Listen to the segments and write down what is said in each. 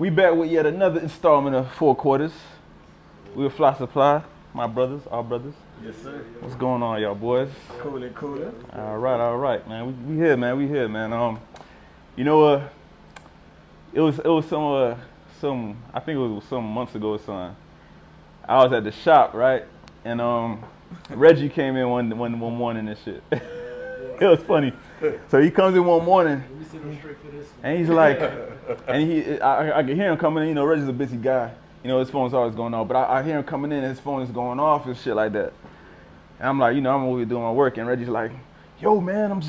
We back with yet another installment of Four Quarters. We're Fly Supply, my brothers, our brothers. Yes, sir. What's going on, y'all boys? Coolin'. All right, man. We here, man. You know, it was some I think it was some months ago or something. I was at the shop, right, and Reggie came in one morning and shit. It was funny. So he comes in one morning, and he's like, I can hear him coming in. You know, Reggie's a busy guy. You know, his phone's always going off. But I hear him coming in, and his phone is going off and shit like that. And I'm like, you know, I'm over here doing my work, and Reggie's like, yo, man, I'm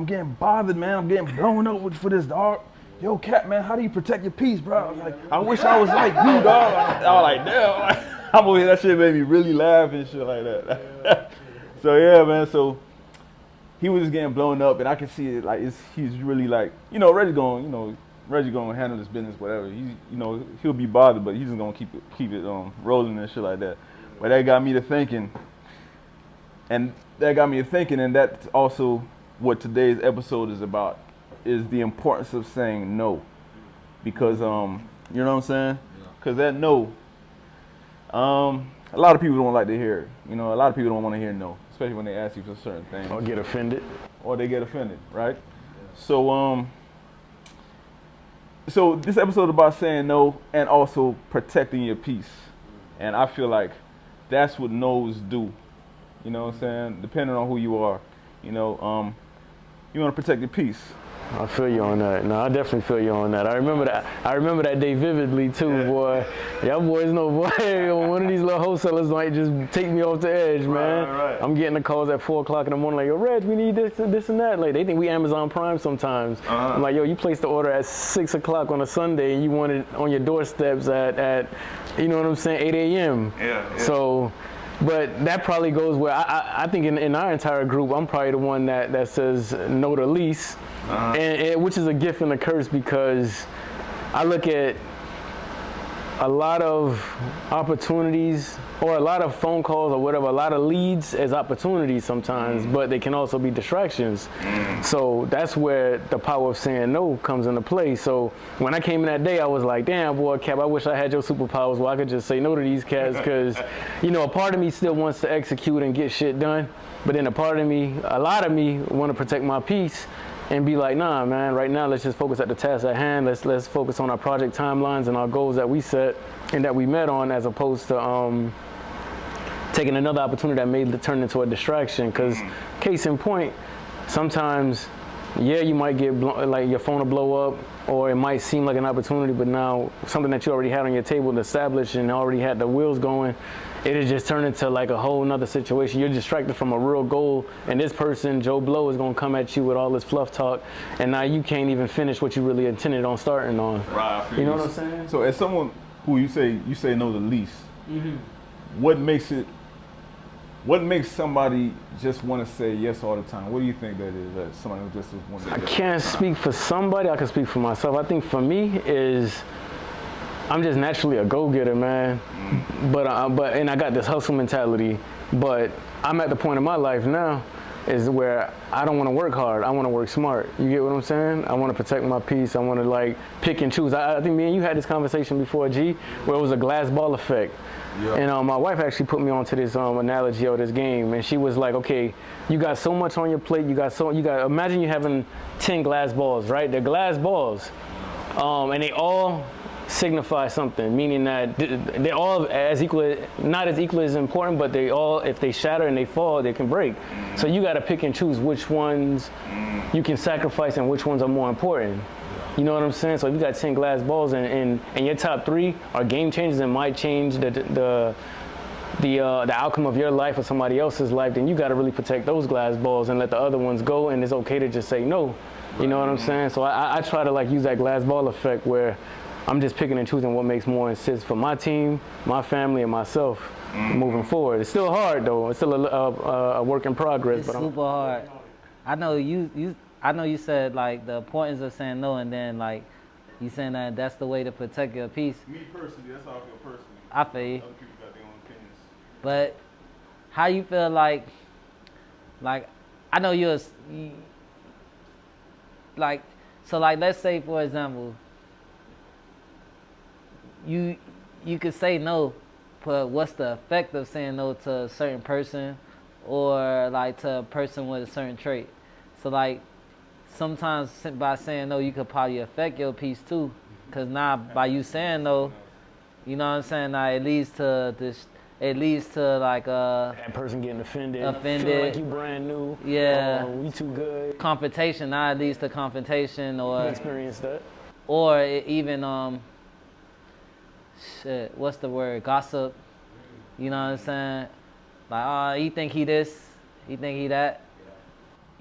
getting bothered, man. I'm getting blown up for this, dog. Yo, Cap, man, how do you protect your peace, bro? I was like, I wish I was like you, dog. I was like, damn. I'm over here, that shit made me really laugh and shit like that. So yeah, man. So he was just getting blown up, and I can see it. Like he's really like, you know, Reggie going to handle his business, whatever. He'll be bothered, but he's just gonna keep it rolling and shit like that. But that got me to thinking, and that's also what today's episode is about, is the importance of saying no, because you know what I'm saying? Because that no, a lot of people don't like to hear it. You know, a lot of people don't want to hear no, especially when they ask you for certain things. Or get offended. Or they get offended, right? So so this episode is about saying no and also protecting your peace. And I feel like that's what no's do. You know what I'm saying? Depending on who you are, you know, you want to protect your peace. I feel you on that. No, I definitely feel you on that. I remember that day vividly too, boy. Y'all boys know, boy, one of these little wholesalers might just take me off the edge, man. Right. I'm getting the calls at 4 o'clock in the morning, like, yo, Reg, we need this and that. Like, they think we Amazon Prime sometimes. I'm like, yo, you placed the order at 6 o'clock on a Sunday, and you want it on your doorsteps at you know what I'm saying, 8 a.m. Yeah. So. But that probably goes where I think in our entire group, I'm probably the one that says no to lease, and which is a gift and a curse, because I look at a lot of opportunities or a lot of phone calls or whatever, a lot of leads as opportunities sometimes, but they can also be distractions. So that's where the power of saying no comes into play. So when I came in that day, I was like, damn, boy, Cap, I wish I had your superpowers where I could just say no to these cats, because, you know, a part of me still wants to execute and get shit done, but then a lot of me want to protect my peace and be like, nah, man, right now let's just focus at the task at hand. Let's focus on our project timelines and our goals that we set and that we met on, as opposed to taking another opportunity that may turn into a distraction. Because case in point, sometimes, yeah, you might get like your phone will blow up, or it might seem like an opportunity, but now something that you already had on your table to establish and already had the wheels going, it has just turned into like a whole nother situation. You're distracted from a real goal, and this person, Joe Blow, is gonna come at you with all this fluff talk, and now you can't even finish what you really intended on starting on. Right. You know what I'm saying? So as someone who you say no to lease, what makes somebody just want to say yes all the time? What do you think that is? That somebody who just wants to say yes? I can't speak for somebody. I can speak for myself. I think for me is, I'm just naturally a go-getter, man. But I got this hustle mentality. But I'm at the point in my life now is where I don't want to work hard. I want to work smart. You get what I'm saying? I want to protect my peace. I want to like pick and choose. I think me and you had this conversation before, G, where it was a glass ball effect. Yep. And my wife actually put me onto this analogy of this game, and she was like, okay, you got so much on your plate. Imagine you having 10 glass balls, right? They're glass balls, and they all signify something, meaning that they're all not as equally as important, but they all, if they shatter and they fall, they can break. So you got to pick and choose which ones you can sacrifice and which ones are more important. You know what I'm saying? So if you got 10 glass balls and your top 3 are game changers and might change the outcome of your life or somebody else's life, then you got to really protect those glass balls and let the other ones go, and it's okay to just say no. You know what I'm saying? So I try to like use that glass ball effect where I'm just picking and choosing what makes more sense for my team, my family, and myself moving forward. It's still hard though. It's still a work in progress. It's super hard. I know you said like the importance of saying no, and then like you saying that that's the way to protect your peace. Me personally, that's how I feel personally. I feel you. Other people got their own opinions. But how you feel like I know you're like, so like let's say for example, you could say no, but what's the effect of saying no to a certain person, or like to a person with a certain trait? So like sometimes by saying no, you could probably affect your peace too, because now by you saying no, you know what I'm saying? Now it leads to this. It leads to like that person getting offended, feeling like you brand new. Yeah, we too good. Confrontation. Now it leads to confrontation, or experience that, or even shit. What's the word? Gossip. You know what I'm saying? Like, oh, he think he this, he think he that.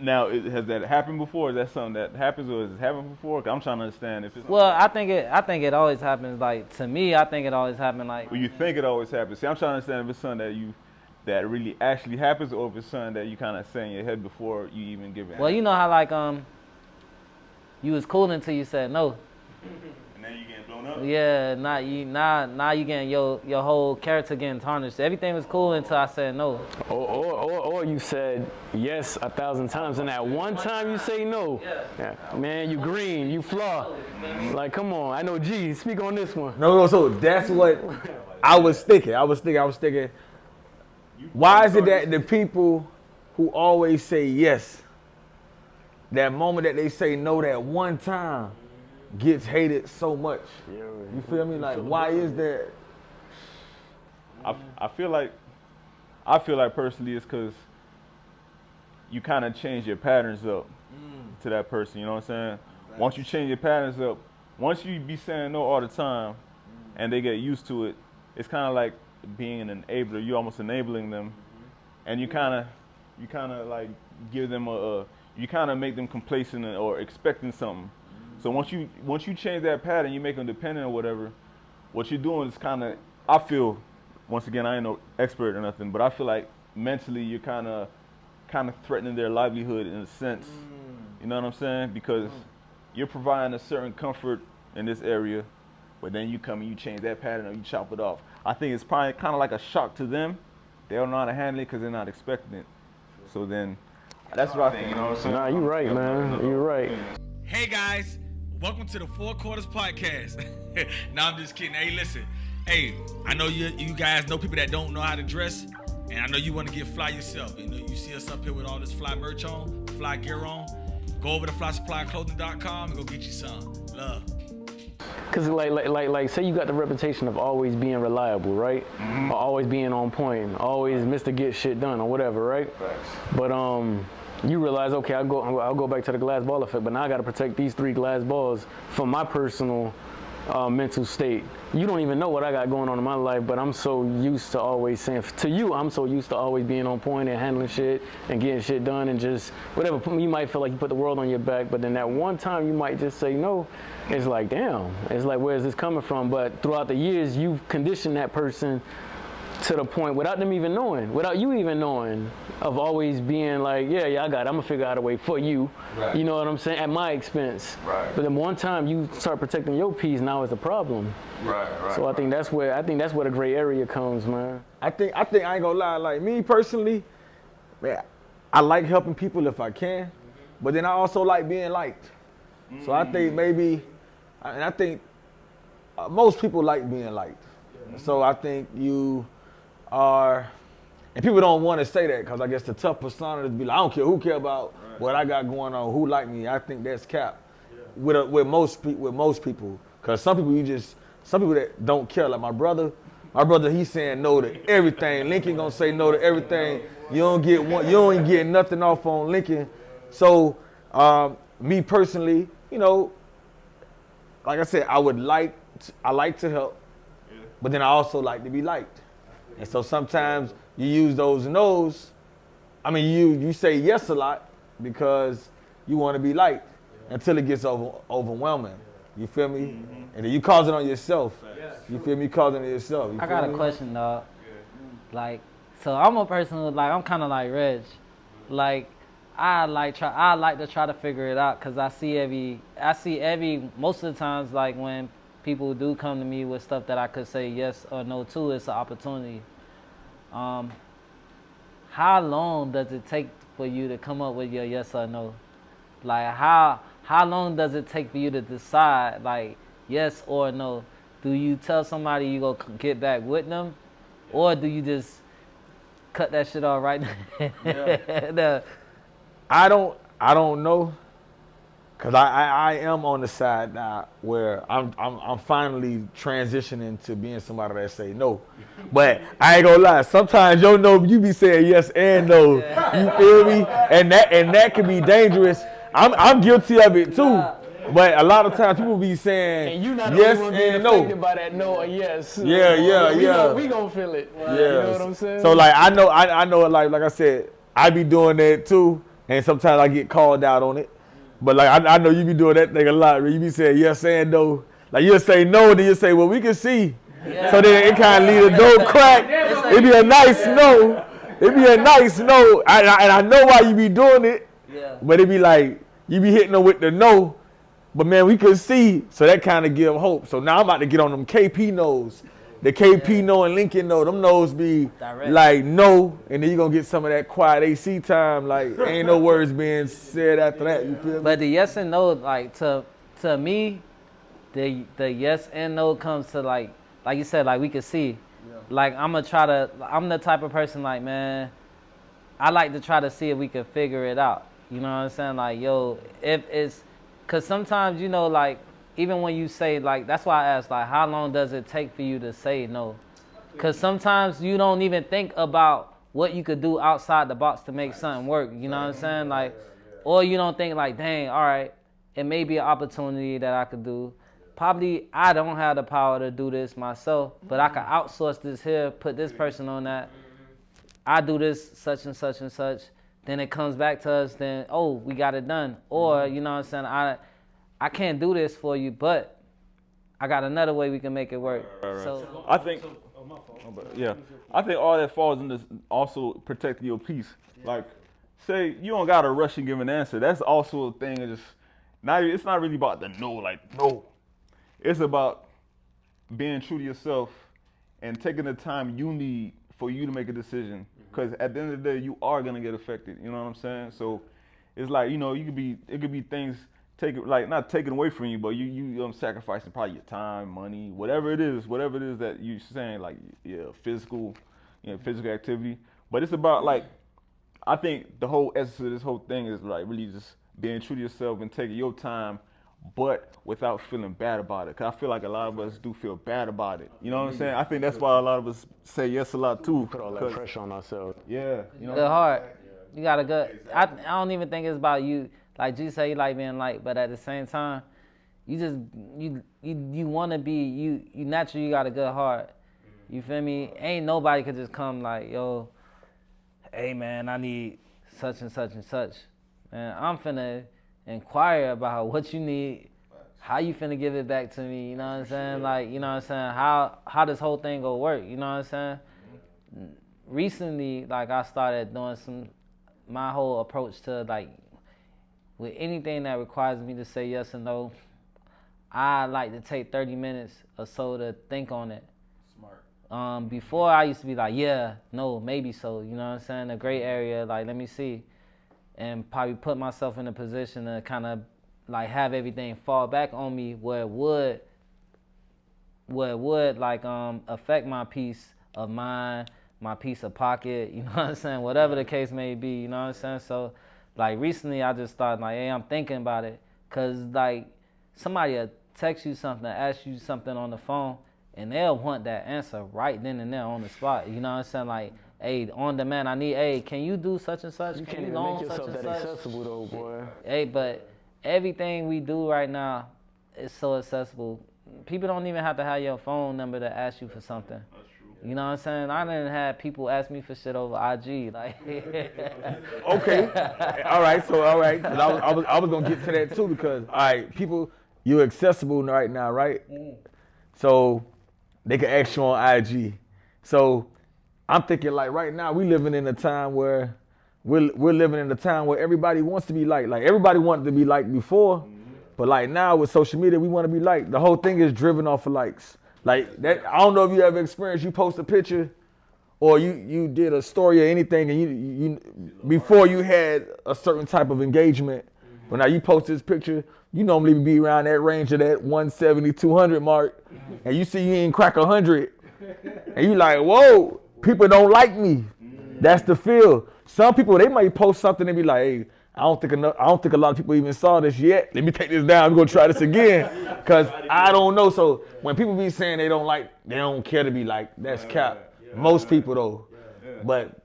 Now, has that happened before? Is that something that happens, or has it happened before? 'Cause I'm trying to understand if it's. Well, I think it always happens. Like to me, I think it always happens. Like. Well, you think it always happens. See, I'm trying to understand if it's something that really actually happens, or if it's something that you kind of say in your head before you even give it. Well, you know how like you was cool until you said no. And then you getting blown up. Yeah, now you getting your whole character getting tarnished. Everything was cool until I said no. Or you said yes 1,000 times, and that one time you say no, yeah, man, you green, you flaw. Like, come on, I know. G, speak on this one. No, so that's what I was thinking. Why is it that the people who always say yes, that moment that they say no that one time, gets hated so much? You feel me? Like, why is that? I feel like personally it's because you kind of change your patterns up to that person. You know what I'm saying? Once you change your patterns up, once you be saying no all the time, and they get used to it, it's kind of like being an enabler. You're almost enabling them, and you kind of like give them you kind of make them complacent or expecting something. So once you change that pattern, you make them dependent or whatever. What you're doing is kind of, I feel, once again, I ain't no expert or nothing, but I feel like mentally you're kind of threatening their livelihood in a sense. You know what I'm saying? Because you're providing a certain comfort in this area, but then you come and you change that pattern or you chop it off. I think it's probably kind of like a shock to them. They don't know how to handle it because they're not expecting it. So then, that's what I think. You know what I'm saying? Nah, you're right, man. You're right. Hey guys, welcome to the Four Quarters Podcast. No, I'm just kidding. Hey, listen. Hey, I know you guys know people that don't know how to dress, and I know you want to get fly yourself. You know, you see us up here with all this fly merch on, fly gear on. Go over to flysupplyclothing.com and go get you some. Love. Cause like say you got the reputation of always being reliable, right? Or always being on point, always Mr. Get Shit Done or whatever, right? Facts. But you realize, okay, I'll go back to the glass ball effect, but now I got to protect these 3 glass balls for my personal mental state. You don't even know what I got going on in my life, but I'm so used to always saying, to you, I'm so used to always being on point and handling shit and getting shit done and just whatever. You might feel like you put the world on your back, but then that one time you might just say no. It's like, damn, it's like, where is this coming from? But throughout the years, you've conditioned that person to the point, without them even knowing, without you even knowing, of always being like, yeah, I got it. I'm gonna figure out a way for you. Right. You know what I'm saying? At my expense. Right. But then one time you start protecting your peace, now it's a problem. Right. So I think that's where the gray area comes, man. I think I ain't gonna lie. Like me personally, man, I like helping people if I can, but then I also like being liked. So I think maybe, and I think most people like being liked. So I think you are, and people don't want to say that because I guess the tough persona is be like, I don't care who care about what I got going on, who like me. I think that's cap with most people, because some people that don't care. Like my brother, he's saying no to everything. Lincoln gonna say no to everything. You don't get nothing off on Lincoln. So me personally, you know, like I said, I like to help, but then I also like to be liked. And so sometimes you use those no's. I mean, you say yes a lot because you want to be liked until it gets overwhelming. You feel me? And then you cause it on yourself. You feel me? You cause it on yourself. I got a question, dog. Like, so I'm a person who, like, I'm kind of like Reg. Like, I like to try to figure it out, because I see most of the times, like, when people do come to me with stuff that I could say yes or no to, it's an opportunity. How long does it take for you to come up with your yes or no? Like, how long does it take for you to decide, like, yes or no? do you tell somebody you go get back with them, or do you just cut that shit off right now? I don't know, cause I am on the side now where I'm finally transitioning to being somebody that say no, but I ain't gonna lie. Sometimes you be saying yes and no. You feel me? And that can be dangerous. I'm guilty of it too. But a lot of times people be saying And you not yes the only one being and affected no. by that no or yes. Yeah. We gonna feel it. Yeah. You know what I'm saying? So like I know like I said, I be doing that too, and sometimes I get called out on it. But like I know you be doing that thing a lot. You be saying yes and no. Like you'll say no, then you say, well, we can see. Yeah. So then it kind of leave a door crack. It be a nice no. It be a nice no. And I know why you be doing it. Yeah. But it be like you be hitting them with the no. But man, we could see, so that kind of give hope. So now I'm about to get on them KP no's. The KP no and Lincoln no, them no's be direct. Like no, and then you gonna get some of that quiet AC time. Like ain't no words being said after that. You feel me? But the yes and no, like to me, the yes and no comes to like you said, like we could see. Yeah. Like I'm the type of person like, man, I like to try to see if we can figure it out. You know what I'm saying? Like, yo, if it's, cause sometimes, like, even when you say, like, that's why I asked, like, how long does it take for you to say no? Cause sometimes you don't even think about what you could do outside the box to make something work. You know what I'm saying? Like, or you don't think like, dang, all right, it may be an opportunity that I could do. Probably I don't have the power to do this myself, but I could outsource this here, put this person on that. I do this such and such and such. Then it comes back to us, then, oh, we got it done. Or, you know what I'm saying, I can't do this for you, but I got another way we can make it work. Right. So I think, I think all that falls into also protecting your peace. Like, say you don't got to rush and give an answer. That's also a thing of just, it's not really about the no, like, no. It's about being true to yourself and taking the time you need for you to make a decision. Because at the end of the day, you are gonna get affected. You know what I'm saying? So it's like, it could be things not taken away from you, but you sacrificing probably your time, money, whatever it is that you're saying, like physical activity. But it's about like, I think the whole essence of this whole thing is like really just being true to yourself and taking your time, but without feeling bad about it. Cause I feel like a lot of us do feel bad about it. You know what I'm saying? I think that's why a lot of us say yes a lot too. Put all that pressure on ourselves. Yeah. good heart. You got a good, I don't even think it's about you. Like G say you like being liked, but at the same time, you want to be, you naturally you got a good heart. You feel me? Ain't nobody could just come like, yo, hey man, I need such and such and such. Man, I'm finna inquire about what you need, how you finna give it back to me, you know what I'm saying? Like, you know what I'm saying? How this whole thing go work, you know what I'm saying? Recently, like I started doing my whole approach to like, with anything that requires me to say yes or no, I like to take 30 minutes or so to think on it. Smart. Before I used to be like, yeah, no, maybe so, you know what I'm saying? A gray area, like, let me see. And probably put myself in a position to kind of like have everything fall back on me where it would like affect my peace of mind, my peace of pocket, you know what I'm saying? Whatever the case may be, you know what I'm saying? So like recently I just started like, hey, I'm thinking about it. Cause like somebody will text you something, ask you something on the phone, and they'll want that answer right then and there on the spot. You know what I'm saying? Like, hey, on demand, I need, hey, can you do such and such? You can can't you even loan make such yourself and that such? accessible though, boy. Hey, but everything we do right now is so accessible. People don't even have to have your phone number to ask you for something. That's true. You know what I'm saying? I didn't have people ask me for shit over IG. Like, okay, all right. 'Cause I was gonna get to that too because all right, people, you're accessible right now, right? So they can ask you on IG. So I'm thinking like right now we living in a time where we're living in a time where everybody wants to be liked. Like everybody wanted to be liked before, but like now with social media we want to be liked. The whole thing is driven off of likes. Like that, I don't know if you ever experienced, you post a picture or you did a story or anything and you before you had a certain type of engagement, But now you post this picture, you normally be around that range of that 170, 200 mark, and you see you ain't crack 100, and you like, whoa, people don't like me. That's the feel. Some people, they might post something and be like, hey, I don't think a lot of people even saw this yet. Let me take this down. I'm gonna try this again, cause I don't know. So when people be saying they don't care to be like, that's cap. Most people though, but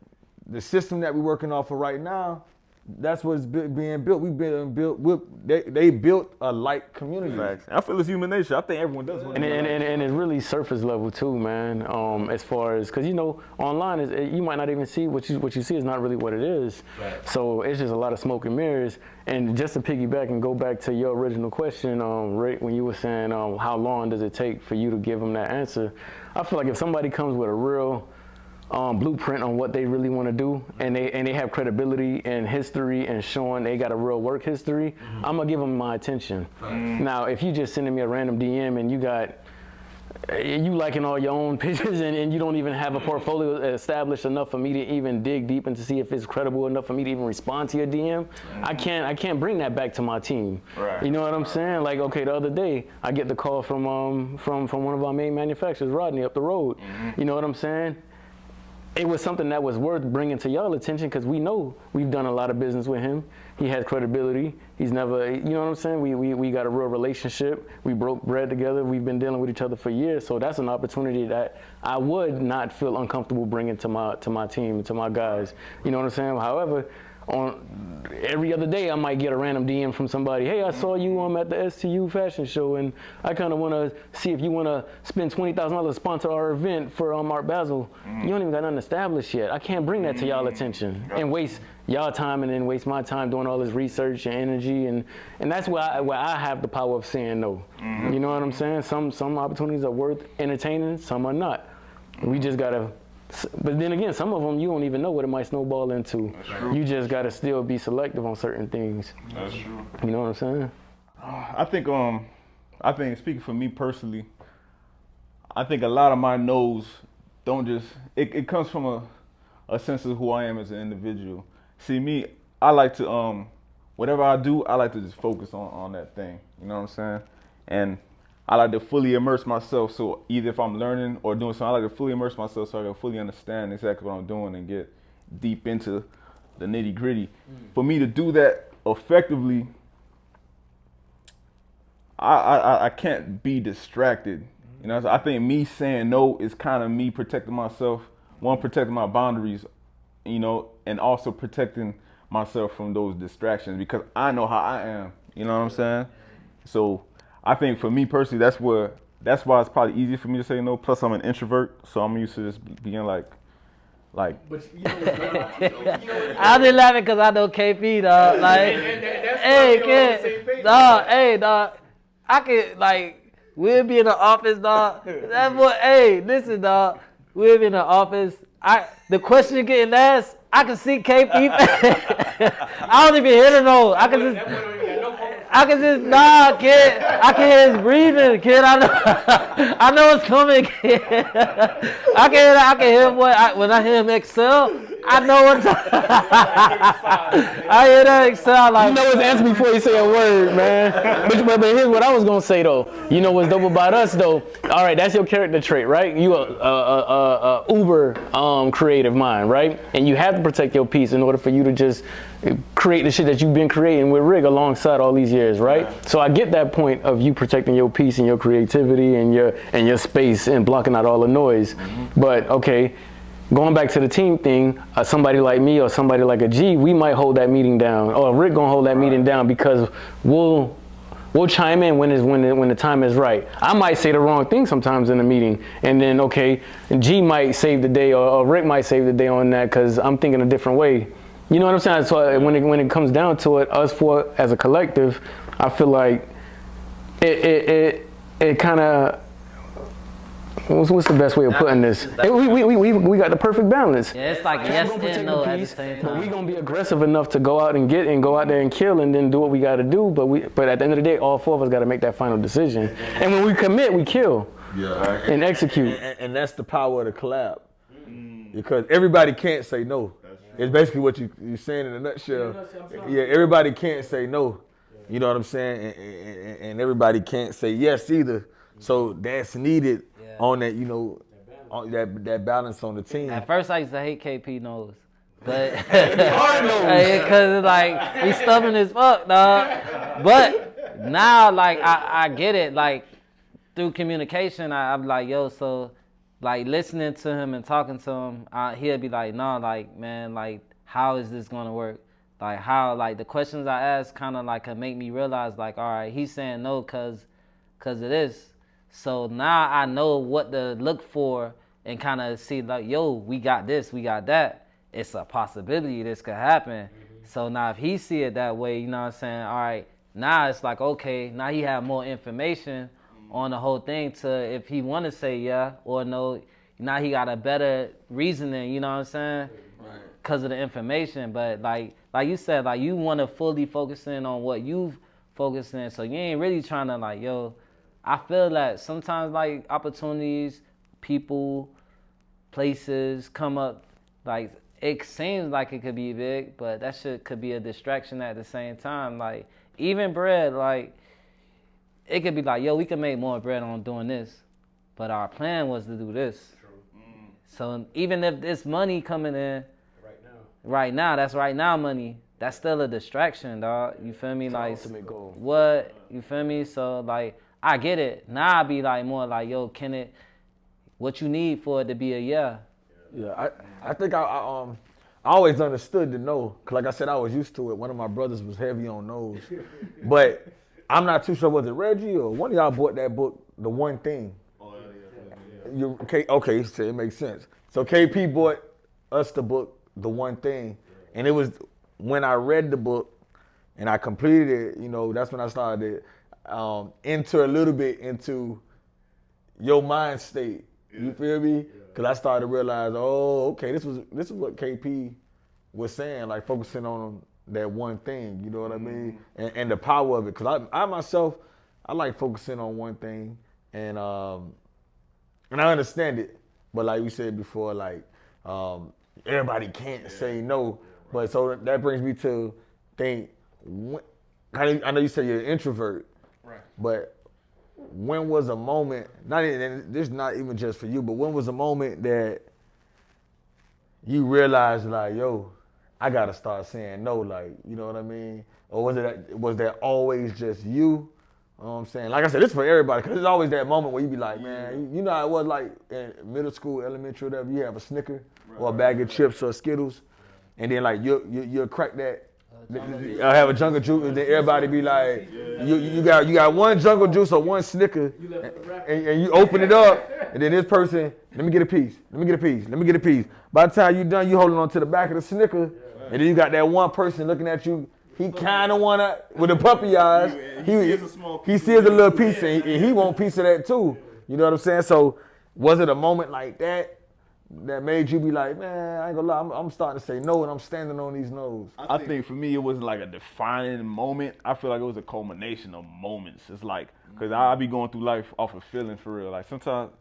the system that we're working off of right now, that's what's being built. They built a light community. Facts. I feel it's human nature. I think everyone does. And it's really surface level too, man. As far as, cause online you might not even see what you see is not really what it is. Right. So it's just a lot of smoke and mirrors. And just to piggyback and go back to your original question, Rick, when you were saying how long does it take for you to give them that answer, I feel like if somebody comes with a real blueprint on what they really want to do, and they have credibility and history and showing they got a real work history, I'm gonna give them my attention. Now, if you just sending me a random DM and you liking all your own pictures and you don't even have a portfolio established enough for me to even dig deep and to see if it's credible enough for me to even respond to your DM, I can't bring that back to my team. Right. You know what I'm saying? Like, okay, the other day I get the call from one of our main manufacturers, Rodney, up the road. You know what I'm saying? It was something that was worth bringing to y'all attention because we know we've done a lot of business with him. He has credibility. He's never, you know what I'm saying? We got a real relationship. We broke bread together. We've been dealing with each other for years. So that's an opportunity that I would not feel uncomfortable bringing to my team, to my guys. You know what I'm saying? However, on every other day, I might get a random DM from somebody. Hey, I saw you at the STU fashion show, and I kind of want to see if you want to spend $20,000 to sponsor our event for Art Basel. You don't even got nothing established yet. I can't bring that to y'all attention and waste y'all time and then waste my time doing all this research and energy, and that's where I have the power of saying no. You know what I'm saying? Some opportunities are worth entertaining, some are not. We just gotta. But then again, some of them you don't even know what it might snowball into. You just gotta still be selective on certain things. That's true. You know what I'm saying? I think speaking for me personally, I think a lot of my no's don't just it comes from a sense of who I am as an individual. See me, I like to whatever I do, I like to just focus on that thing. You know what I'm saying? And I like to fully immerse myself, so either if I'm learning or doing something, I like to fully immerse myself so I can fully understand exactly what I'm doing and get deep into the nitty gritty. For me to do that effectively, I can't be distracted. You know, so I think me saying no is kind of me protecting myself, protecting my boundaries, you know, and also protecting myself from those distractions because I know how I am. You know what I'm saying? So I think for me personally, that's why it's probably easy for me to say no. Plus, I'm an introvert, so I'm used to just being like. But you know, I'm just laughing because I know KP, dog. Like, hey, kid, dog, I could we'll be in the office, dog. That boy, hey, listen, dog. We'll be in the office. The question getting asked, I can see KP. I don't even hear the no. I can just, nah, kid. I can hear his breathing, kid. I know it's coming, kid. I can hear when I hear him excel. I know what I hear that excel like. You know his answer before you say a word, man. But here's what I was gonna say though. You know what's dope about us though? All right, that's your character trait, right? You a uber creative mind, right? And you have to protect your peace in order for you to just create the shit that you've been creating with Rig alongside all these years, right? So I get that point of you protecting your peace and your creativity and your space and blocking out all the noise. But okay. Going back to the team thing, somebody like me or somebody like a G, we might hold that meeting down. Or Rick gonna hold that meeting down because we'll chime in when the time is right. I might say the wrong thing sometimes in the meeting, and then okay, G might save the day or Rick might save the day on that because I'm thinking a different way. You know what I'm saying? So when it comes down to it, us four as a collective, I feel like it kind of. What's the best way of putting this? We got the perfect balance. Yeah, it's like yes and no at the same time. But we gonna be aggressive enough to go out there and kill and then do what we gotta do. But at the end of the day, all four of us gotta make that final decision. And when we commit, we kill. Yeah. And execute. And that's the power of the collab. Because everybody can't say no. It's basically what you're saying in a nutshell. Yeah, everybody can't say no. You know what I'm saying? And everybody can't say yes either. So that's needed on that, you know, on that balance on the team. At first, I used to hate KP nose. But because it's like we stubborn as fuck, dog. But now, like I get it. Like through communication, I'm like, yo, so like listening to him and talking to him, he'll be like, no, like man, like how is this gonna work? Like how, like the questions I ask, kind of like make me realize, like, all right, he's saying no cause of this. So now I know what to look for and kind of see, like, yo, we got this, we got that. It's a possibility this could happen. So now if he see it that way, you know what I'm saying? All right, now it's like, okay, now he have more information on the whole thing to, if he want to say yeah or no, now he got a better reasoning, you know what I'm saying? Because of the information. But like you said, like you want to fully focus in on what you've focused in. So you ain't really trying to like, yo, I feel that sometimes like opportunities, people, places come up, like it seems like it could be big, but that shit could be a distraction at the same time. Like even bread, like it could be like, yo, we could make more bread on doing this, but our plan was to do this. So even if this money coming in right now, that's right now money, that's still a distraction, dog. You feel me? Like what? You feel me? So like I get it. Now I be like more like, yo, can it? What you need for it to be a yeah? Yeah, I think I always understood the no, cause like I said, I was used to it. One of my brothers was heavy on no's, but I'm not too sure, was it Reggie or one of y'all bought that book, The One Thing? Oh yeah. Okay, so it makes sense. So KP bought us the book, The One Thing, and it was when I read the book and I completed it, you know, that's when I started to enter a little bit into your mind state. You feel me? Cause I started to realize, oh, okay, this is what KP was saying, like focusing on that one thing. You know what I mean? And the power of it. Cause I myself, I like focusing on one thing, and I understand it. But like we said before, like everybody can't say no. But so that brings me to think. I know you said you're an introvert, right? But when was a moment, and this is not even just for you, but when was a moment that you realized like, yo, I gotta start saying no, like, you know what I mean? Or was that always just you? You know what I'm saying? Like I said, this is for everybody, because there's always that moment where you be like, man, you know how it was like in middle school, elementary, whatever, you have a Snicker or a bag of chips or Skittles, and then like you'll crack that, I have a jungle juice, and then everybody be like, you got one jungle juice or one Snicker, and you open it up, and then this person, let me get a piece. By the time you done, you holding on to the back of the Snicker, and then you got that one person looking at you. He kind of wanna, with the puppy eyes, he sees a little piece, and he want a piece of that too. You know what I'm saying? So was it a moment like that made you be like, man, I ain't gonna lie, I'm starting to say no, and I'm standing on these no's? I think for me, it wasn't like a defining moment. I feel like it was a culmination of moments. It's like, because I be going through life off of feeling for real. Like sometimes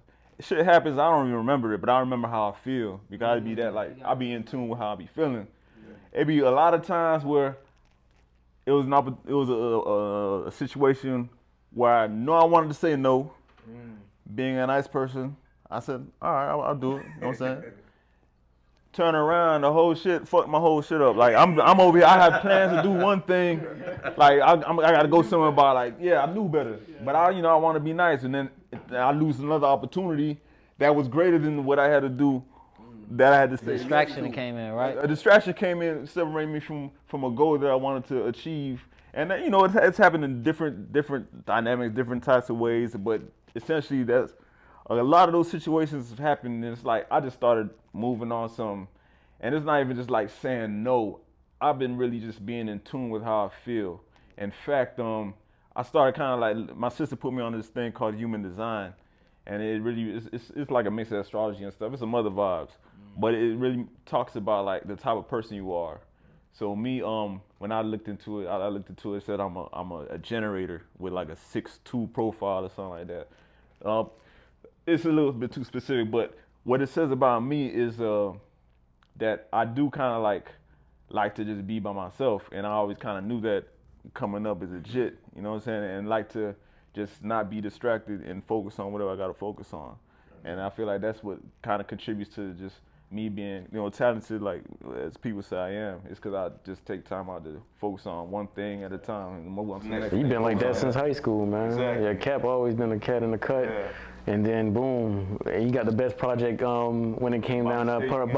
shit happens, I don't even remember it, but I remember how I feel. Because I be that, like, I be in tune with how I be feeling. It be a lot of times where it was a situation where I know I wanted to say no. Being a nice person, I said, all right, I'll do it. You know what I'm saying? Turn around, the whole shit, fuck my whole shit up. Like I'm over here, I have plans to do one thing. Like I gotta go somewhere about like, yeah, I knew better. But I want to be nice, and then I lose another opportunity that was greater than what I had to do. That I had to say. Distraction came in, right? A distraction came in, separating me from a goal that I wanted to achieve. And you know, it's happened in different dynamics, different types of ways. But essentially, that's a lot of those situations have happened, and it's like I just started moving on some. And it's not even just like saying no. I've been really just being in tune with how I feel. In fact, I started kind of like, my sister put me on this thing called human design, and it really it's like a mix of astrology and stuff. It's some other vibes, but it really talks about like the type of person you are. So me, when I looked into it, it said I'm a generator with like a 6'2" profile or something like that. It's a little bit too specific, but what it says about me is that I do kind of like to just be by myself, and I always kind of knew that coming up as a jit, you know what I'm saying, and like to just not be distracted and focus on whatever I got to focus on. And I feel like that's what kind of contributes to just me being, talented, like as people say I am. It's because I just take time out to focus on one thing at a time. And move on to the next You've been like that since high school, man. Exactly. Yeah, Cap always been a cat in the cut. Yeah. And then boom, you got the best project when it came down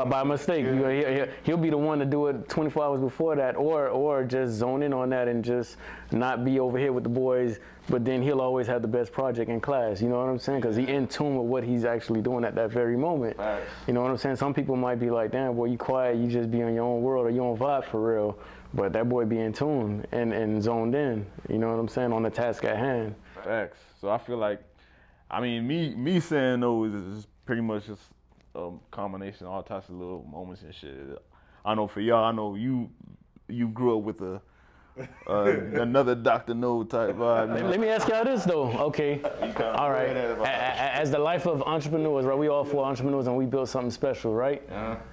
by mistake. Yeah. He'll be the one to do it 24 hours before that, or just zone in on that and just not be over here with the boys. But then he'll always have the best project in class. You know what I'm saying? Because he in tune with what he's actually doing at that very moment. Right. You know what I'm saying? Some people might be like, damn, boy, you quiet, you just be in your own world or your own vibe for real. But that boy be in tune and zoned in. You know what I'm saying? On the task at hand. Facts. So I feel like, I mean, me saying no is pretty much just a combination of all types of little moments and shit. I know for y'all, I know you grew up with another Dr. No type vibe. Let me ask y'all this though. Okay, all right. As the life of entrepreneurs, right? We all four entrepreneurs and we built something special, right?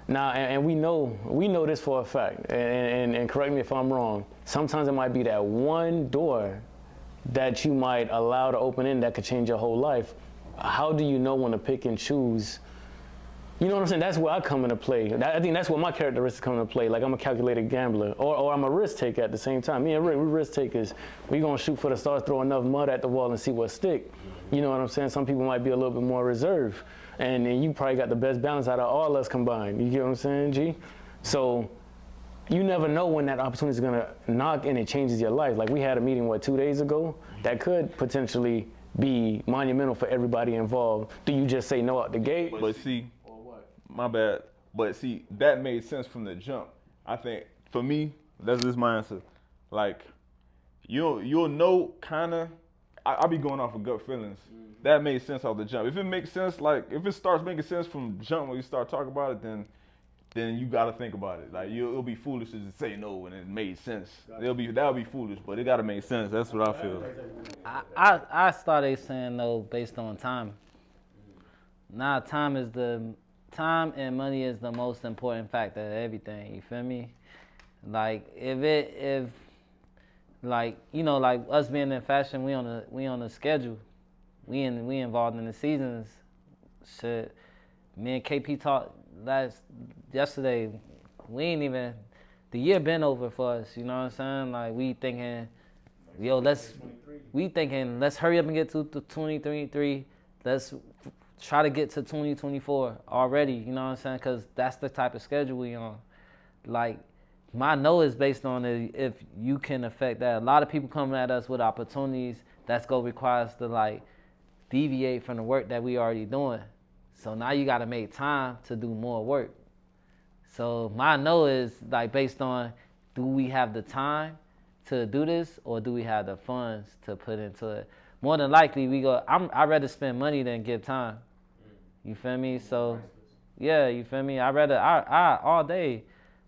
Now, and we know this for a fact. And correct me if I'm wrong. Sometimes it might be that one door that you might allow to open in that could change your whole life. How do you know when to pick and choose? You know what I'm saying? That's where I come into play. I think that's where my characteristics come into play. Like I'm a calculated gambler, or I'm a risk taker at the same time. Me and Rick, we risk takers. We gonna shoot for the stars, throw enough mud at the wall and see what stick. You know what I'm saying? Some people might be a little bit more reserved, and you probably got the best balance out of all us combined. You get what I'm saying, G? So you never know when that opportunity is gonna knock and it changes your life. Like we had a meeting, 2 days ago, that could potentially be monumental for everybody involved. Do you just say no out the gate? But see, my bad. But see, that made sense from the jump. I think for me, that's just my answer. Like, you'll know kinda. I'll be going off of gut feelings. That made sense off the jump. If it makes sense, like if it starts making sense from jump when you start talking about it, then you gotta think about it. Like it'll be foolish to just say no when it made sense. That'll be foolish, but it gotta make sense. That's what I feel. I started saying no based on time. Now time and money is the most important factor of everything. You feel me? Like if like us being in fashion, we on a schedule. We involved in the seasons. Shit, me and KP talked yesterday. We ain't even, the year been over for us. You know what I'm saying? Like we thinking, let's hurry up and get to 2023. Let's try to get to 2024 already. You know what I'm saying? Because that's the type of schedule we on. Like my no is based on if you can affect that. A lot of people coming at us with opportunities that's gonna require us to like deviate from the work that we already doing. So now you gotta make time to do more work. So my no is like based on, do we have the time to do this or do we have the funds to put into it? More than likely I'd rather spend money than give time. You feel me? So yeah, you feel me? All day.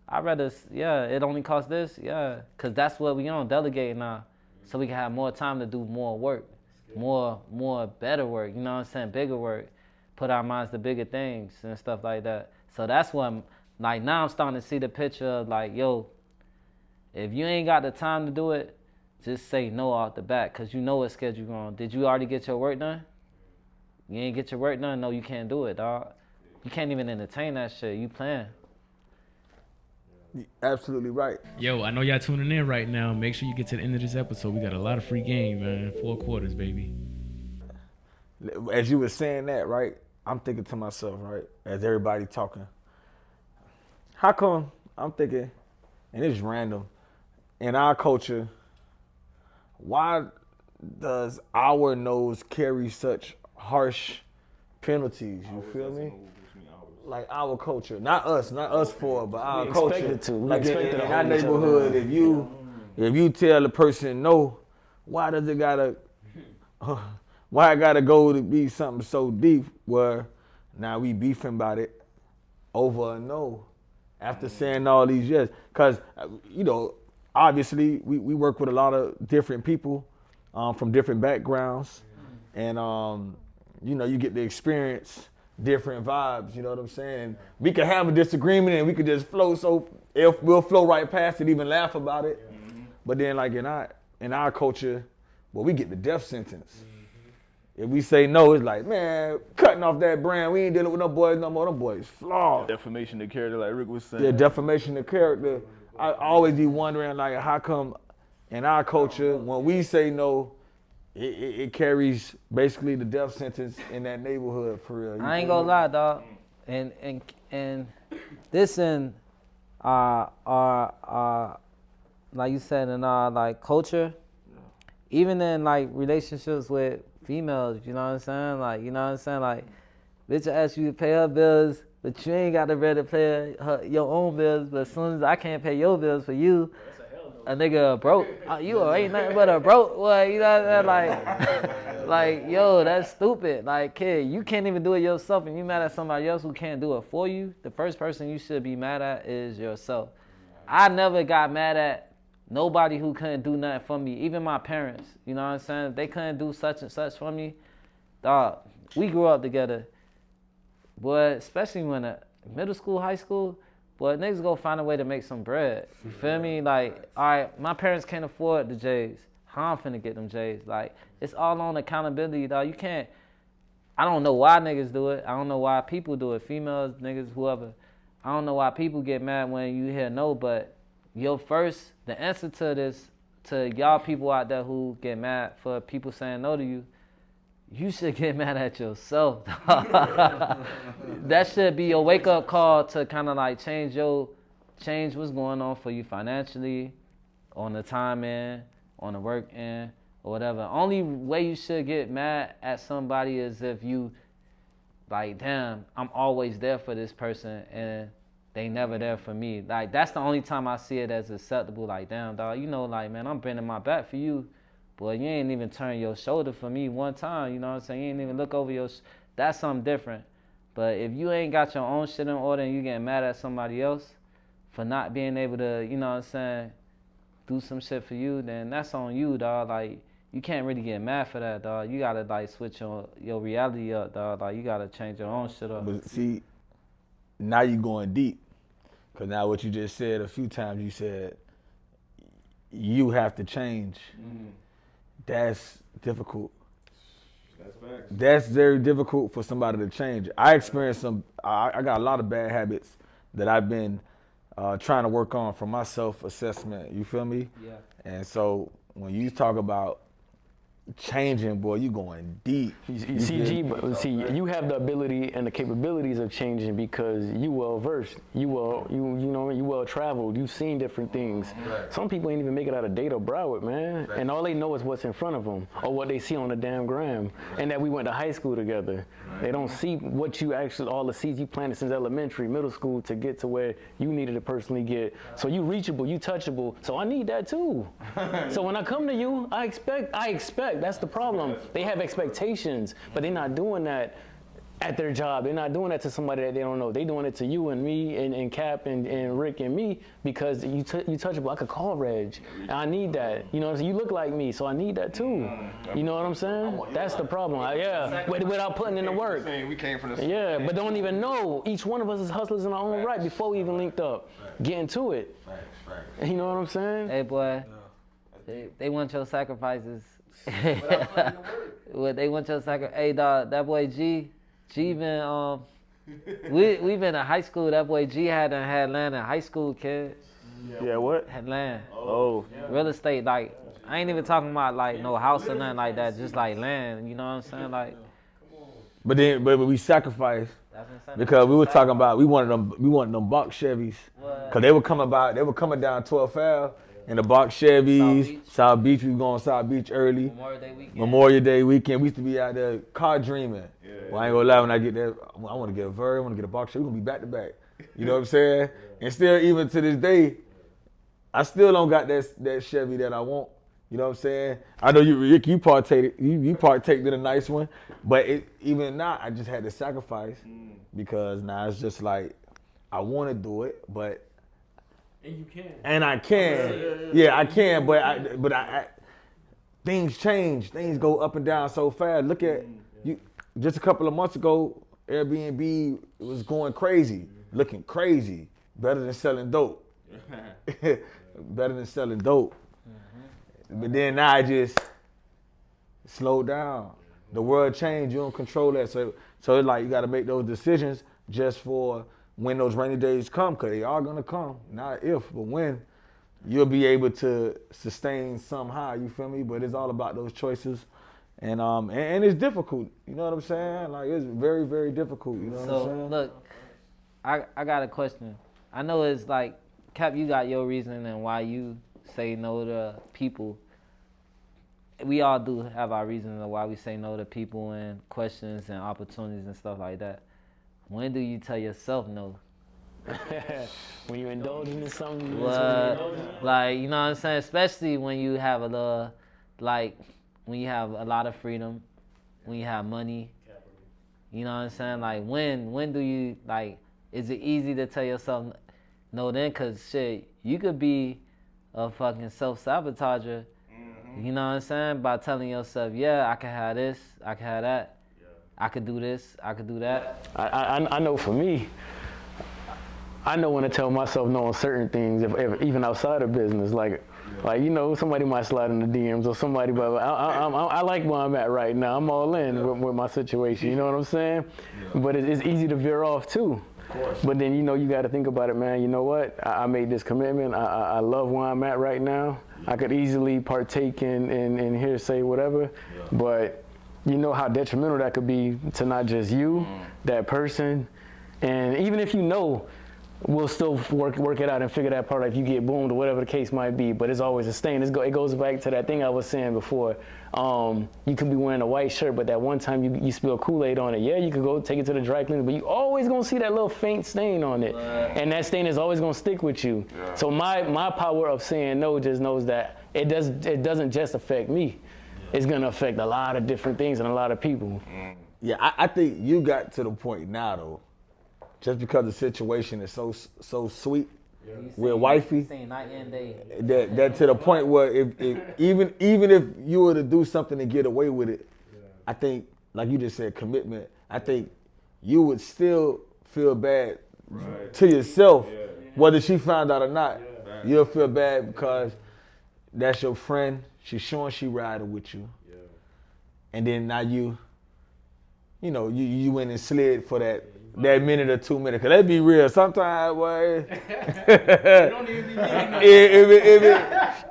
It only costs this, because that's what we on, delegating now. So we can have more time to do more work, more better work, you know what I'm saying, bigger work, put our minds to bigger things and stuff like that. So that's what, like now I'm starting to see the picture of like, yo, if you ain't got the time to do it, just say no off the bat, because you know what schedule you're on. Did you already get your work done? You ain't get your work done? No, you can't do it, dog. You can't even entertain that shit. You playing. Absolutely right. Yo, I know y'all tuning in right now. Make sure you get to the end of this episode. We got a lot of free game, man. 4 quarters, baby. As you were saying that, right, I'm thinking to myself, right, as everybody talking, how come I'm thinking, and it's random, in our culture, why does our nose carry such harsh penalties? You feel me? Like our culture, not us four, but our culture. Like in our neighborhood, if you tell a person no, why does it gotta? Why it gotta go to be something so deep where now we beefing about it over a no after saying all these yes? Because obviously we work with a lot of different people from different backgrounds, and you get to experience different vibes, you know what I'm saying? We could have a disagreement and we could just flow, so if we'll flow right past it, even laugh about it. But then like in our culture, well, we get the death sentence. If we say no, it's like, man, cutting off that brand. We ain't dealing with no boys no more. Them boys flawed. Defamation of character, like Rick was saying. Yeah, defamation of character. I always be wondering, like, how come in our culture, when we say no, it carries basically the death sentence in that neighborhood for real. I ain't gonna lie, dog. And this in our like you said, in our like culture, even in like relationships with females, you know what I'm saying? Like, you know what I'm saying? Like, bitch ask you to pay her bills, but you ain't got the ready to pay your own bills. But as soon as I can't pay your bills for you, a nigga broke. You ain't nothing but a broke. Well, you know what I'm saying? Like, yo, that's stupid. Like, kid, you can't even do it yourself, and you mad at somebody else who can't do it for you. The first person you should be mad at is yourself. I never got mad at nobody who couldn't do nothing for me, even my parents. You know what I'm saying? If they couldn't do such and such for me, dog, we grew up together. But especially when middle school, high school, boy, niggas go find a way to make some bread. You feel me? Like, all right, my parents can't afford the J's. How I'm finna get them J's? Like, it's all on accountability, dog. You can't, I don't know why niggas do it. I don't know why people do it. Females, niggas, whoever. I don't know why people get mad when you hear no, but the answer to this, to y'all people out there who get mad for people saying no to you, you should get mad at yourself. That should be your wake-up call to kind of like change what's going on for you financially, on the time end, on the work end, or whatever. Only way you should get mad at somebody is if you like, damn, I'm always there for this person and they never there for me. Like, that's the only time I see it as acceptable. Like, damn, dog, you know, like, man, I'm bending my back for you. Boy, you ain't even turn your shoulder for me one time, you know what I'm saying? You ain't even look over your, that's something different. But if you ain't got your own shit in order and you getting mad at somebody else for not being able to, you know what I'm saying, do some shit for you, then that's on you, dog. Like, you can't really get mad for that, dog. You gotta, like, switch your reality up, dog. Like, you gotta change your own shit up. But see, now you going deep. Because now what you just said a few times, you said you have to change. Mm-hmm. That's difficult. That's facts. That's very difficult for somebody to change. I experienced I got a lot of bad habits that I've been trying to work on for my self-assessment. You feel me? Yeah. And so when you talk about changing, boy, you going deep. You see, you have the ability and the capabilities of changing because you well versed, you well traveled, you've seen different things. Right. Some people ain't even make it out of Dade or Broward, man, right. And all they know is what's in front of them or what they see on the damn gram, and that we went to high school together. Right. They don't see what you actually, all the seeds you planted since elementary, middle school to get to where you needed to personally get. So you reachable, you touchable. So I need that too. So when I come to you, I expect. That's the problem. They have expectations, but they're not doing that at their job. They're not doing that to somebody that they don't know. They're doing it to you and me and Cap and Rick and me because you touchable. I could call Reg. And I need that. You know, you look like me, so I need that too. You know what I'm saying? That's the problem. Without putting in the work. We came from the but don't even know. Each one of us is hustlers in our own right before we even linked up. Getting to it. You know what I'm saying? Hey, boy. They want your sacrifices. Well, they want your sacrifice. Hey, dog, that boy G been we've been in high school. That boy G had land in high school, kid. Yeah, what? Had land. Oh. Real estate, like, I ain't even talking about like no house or nothing like that. Just like land. You know what I'm saying? Like. But we sacrificed because we were talking about we wanted them box Chevys because they were coming down 12th Ave. In the box Chevys, South Beach, we was going South Beach early. Memorial Day weekend. We used to be out there car dreaming. Well, I ain't gonna lie, when I get there, I want to get a Verve, I want to get a box Chevy. We're gonna be back to back. You know what I'm saying? And still, even to this day, I still don't got that Chevy that I want. You know what I'm saying? I know you, Rick, you partaked in a nice one, but even now, I just had to sacrifice because now it's just like I want to do it, but. And you can. And I can. Yeah, I can, but I things change. Things go up and down so fast. Look at you. Just a couple of months ago, Airbnb was going crazy, looking crazy. Better than selling dope. Better than selling dope. But then now I just slow down. The world changed. You don't control that. So it's like you got to make those decisions just for when those rainy days come, because they are going to come. Not if, but when. You'll be able to sustain somehow, you feel me? But it's all about those choices. And it's difficult, you know what I'm saying? Like, it's very, very difficult, you know what I'm saying? So, look, I got a question. I know it's like, Cap, you got your reasoning and why you say no to people. We all do have our reasons of why we say no to people and questions and opportunities and stuff like that. When do you tell yourself no? When you're indulging in something, like, you know what I'm saying? Especially when you have a little, like, when you have a lot of freedom, when you have money. You know what I'm saying? Like, when do you, like, is it easy to tell yourself no then? Because, shit, you could be a fucking self-sabotager, you know what I'm saying? By telling yourself, yeah, I can have this, I can have that, I could do this, I could do that. I know for me, I know when to tell myself no on certain things, if even outside of business, like you know, somebody might slide in the DMs or somebody, but I like where I'm at right now. I'm all in with my situation. You know what I'm saying? Yeah. But it's easy to veer off too. Of course. But then, you know, you got to think about it, man. You know what? I made this commitment. I love where I'm at right now. Yeah. I could easily partake in hearsay, whatever. Yeah. But you know how detrimental that could be to not just you, that person, and even if you know. We'll still work it out and figure that part out if you get boomed or whatever the case might be. But it's always a stain. It goes back to that thing I was saying before. You could be wearing a white shirt, but that one time you spill Kool-Aid on it. Yeah, you could go take it to the dry cleaner, but you always gonna see that little faint stain on it, and that stain is always gonna stick with you. Yeah. So my power of saying no just knows that it doesn't just affect me. Yeah. It's gonna affect a lot of different things and a lot of people. Yeah, I think you got to the point now though. Just because the situation is so sweet with wifey, night and day. That to the point where if even if you were to do something to get away with it, I think, like you just said, commitment, I think you would still feel bad to yourself, whether she found out or not. You'll feel bad because that's your friend. She's showing she riding with you, and then now you went and slid for that minute or 2 minutes. Cause let's be real, sometimes, boy,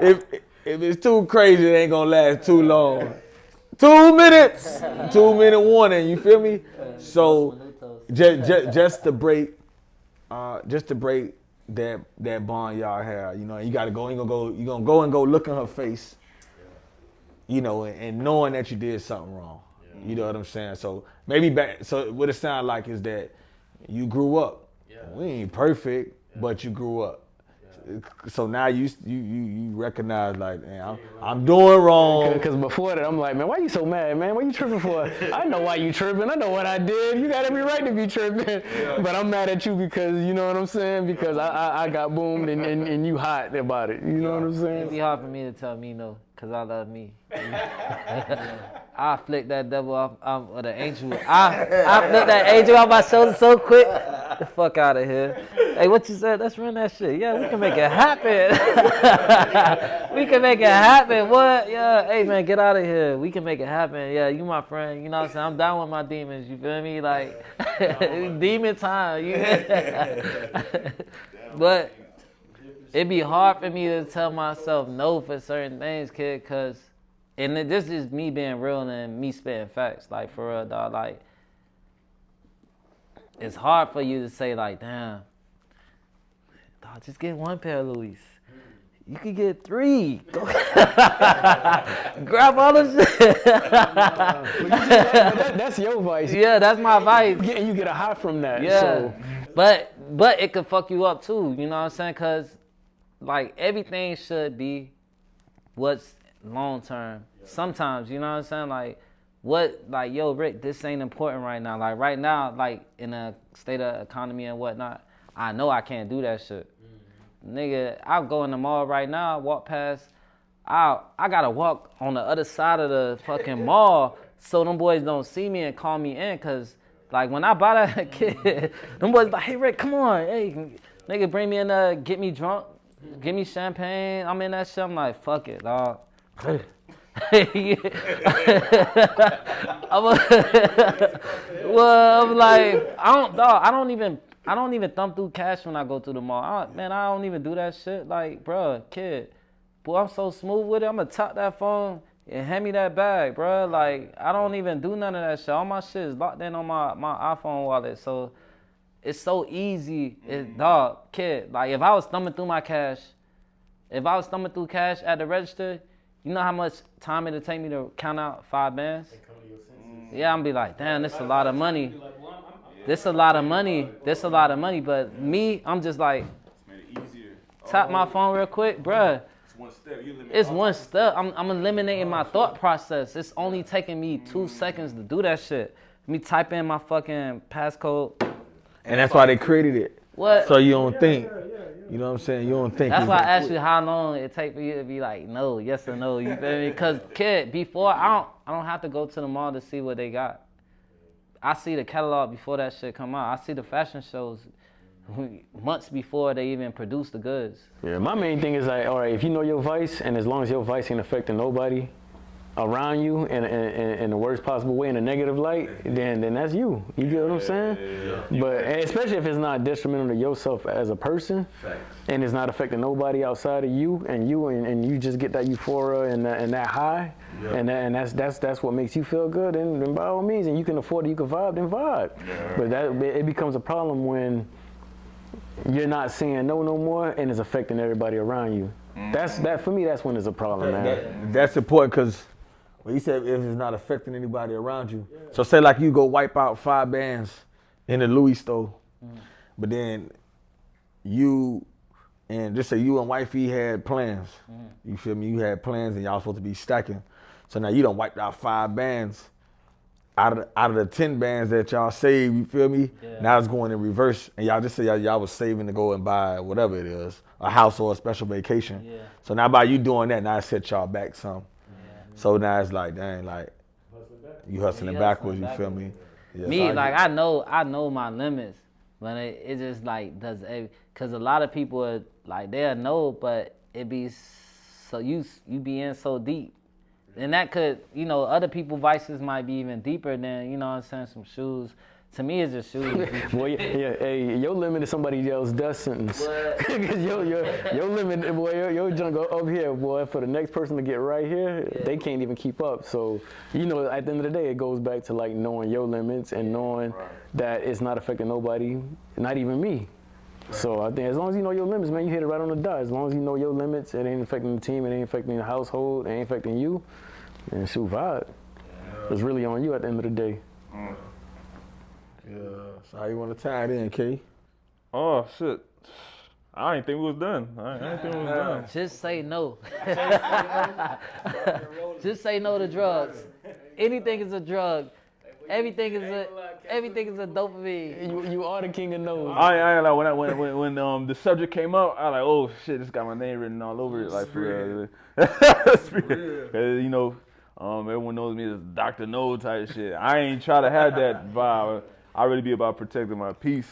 if it's too crazy, it ain't gonna last too long. 2 minutes, 2 minute warning. You feel me? So just to break that bond y'all have, you know, you gotta go. You're gonna go and go look in her face, you know, and knowing that you did something wrong. You know what I'm saying? So maybe so what it sounds like is that you grew up. Yeah. We ain't perfect, but you grew up. Yeah. So now you recognize, like, man, I'm doing wrong. Because before that, I'm like, man, why you so mad, man? What you tripping for? I know why you tripping. I know what I did. You got every right to be tripping. Yeah. But I'm mad at you because, you know what I'm saying? Because I got boomed and you hot about it. You know what I'm saying? It'd be hard for me to tell me no, because I love me. I flick that devil off or the angel. I flick that angel off my shoulder so quick. Get the fuck out of here. Hey, what you said? Let's run that shit. Yeah, we can make it happen. We can make it happen. What? Yeah. Hey, man, get out of here. We can make it happen. Yeah, you my friend. You know what I'm saying? I'm down with my demons. You feel me? Like, demon time. But it'd be hard for me to tell myself no for certain things, kid, because, and this is me being real and me spitting facts, like, for real, dog. Like, it's hard for you to say, like, damn, dog, just get one pair of Louis. You could get 3. Go grab all the shit. That's your vice. Yeah, that's my vice. And you get a high from that. Yeah, so. but it could fuck you up too. You know what I'm saying? Because, like, everything should be what's long term. Sometimes, you know what I'm saying? Like, yo, Rick, this ain't important right now. Like, right now, like, in a state of economy and whatnot, I know I can't do that shit. Nigga, I'll go in the mall right now, walk past, I gotta walk on the other side of the fucking mall so them boys don't see me and call me in, cause, like, when I buy that kid, them boys like, hey, Rick, come on, hey, nigga, bring me in there, get me drunk, give me champagne, I'm in that shit, I'm like, fuck it, dog. I'm like, I don't even thumb through cash when I go to the mall. I don't even do that shit. Like, bro, kid, boy, I'm so smooth with it. I'm gonna tap that phone and hand me that bag, bro. Like, I don't even do none of that shit. All my shit is locked in on my iPhone wallet. So it's so easy. Dog, kid. Like, if I was thumbing through cash at the register, you know how much time it'll take me to count out 5 bands? Yeah, I'm gonna be like, damn, this is a lot of money. This a lot of money. But me, I'm just like, tap my phone real quick, bruh. It's one step. I'm eliminating my thought process. It's only taking me 2 seconds to do that shit. Let me type in my fucking passcode. And that's why they created it. What? So you don't think. You know what I'm saying? You don't think. That's why I asked you how long it take for you to be like, no, yes or no. You feel me? Because, kid, before, I don't have to go to the mall to see what they got. I see the catalog before that shit come out. I see the fashion shows months before they even produce the goods. Yeah, my main thing is like, all right, if you know your vice, and as long as your vice ain't affecting nobody around you in the worst possible way, in a negative light, then that's you. You get what I'm saying? Yeah. But and especially if it's not detrimental to yourself as a person, and it's not affecting nobody outside of you, and you just get that euphoria and that high, and that's what makes you feel good. And by all means, and you can afford it, you can vibe, then vibe. Yeah. But it becomes a problem when you're not saying no more, and it's affecting everybody around you. That for me, that's when it's a problem, man. That's important because. Well, you said if it's not affecting anybody around you. Yeah. So say like you go wipe out 5 bands in the Louis store, but then you and just say you and wifey had plans. You feel me? You had plans and y'all supposed to be stacking. So now you done wiped out 5 bands out of the 10 bands that y'all saved. You feel me? Yeah. Now it's going in reverse, and y'all just say y'all was saving to go and buy whatever it is, a house or a special vacation. Yeah. So now by you doing that, now it set y'all back some. So now it's like, dang, like you hustling backwards. You feel me? Yeah, me, so I know my limits, but it just like because a lot of people are like they'll know, but it be so you be in so deep, and that could other people's vices might be even deeper than what I'm saying, some shoes. To me, it's just shoes. Boy, yeah, hey, your limit is somebody else's death sentence. Because your limit, boy, your junk up here, boy, for the next person to get right here, they can't even keep up. So, at the end of the day, it goes back to like knowing your limits and knowing that it's not affecting nobody, not even me. So I think as long as you know your limits, man, you hit it right on the dot. As long as you know your limits, it ain't affecting the team, it ain't affecting the household, it ain't affecting you, and shoot, vibe. It's really on you at the end of the day. Yeah, so how you want to tie it in, K? Oh, shit. I didn't think we was done. I didn't think we was done. Just say no. Just say no to drugs. Anything is a drug. Everything is a dopamine. You are the king of no. I like when the subject came up, I was like, oh shit, this got my name written all over it, like for real. Everyone knows me as Dr. No type shit. I ain't try to have that vibe. I really be about protecting my peace,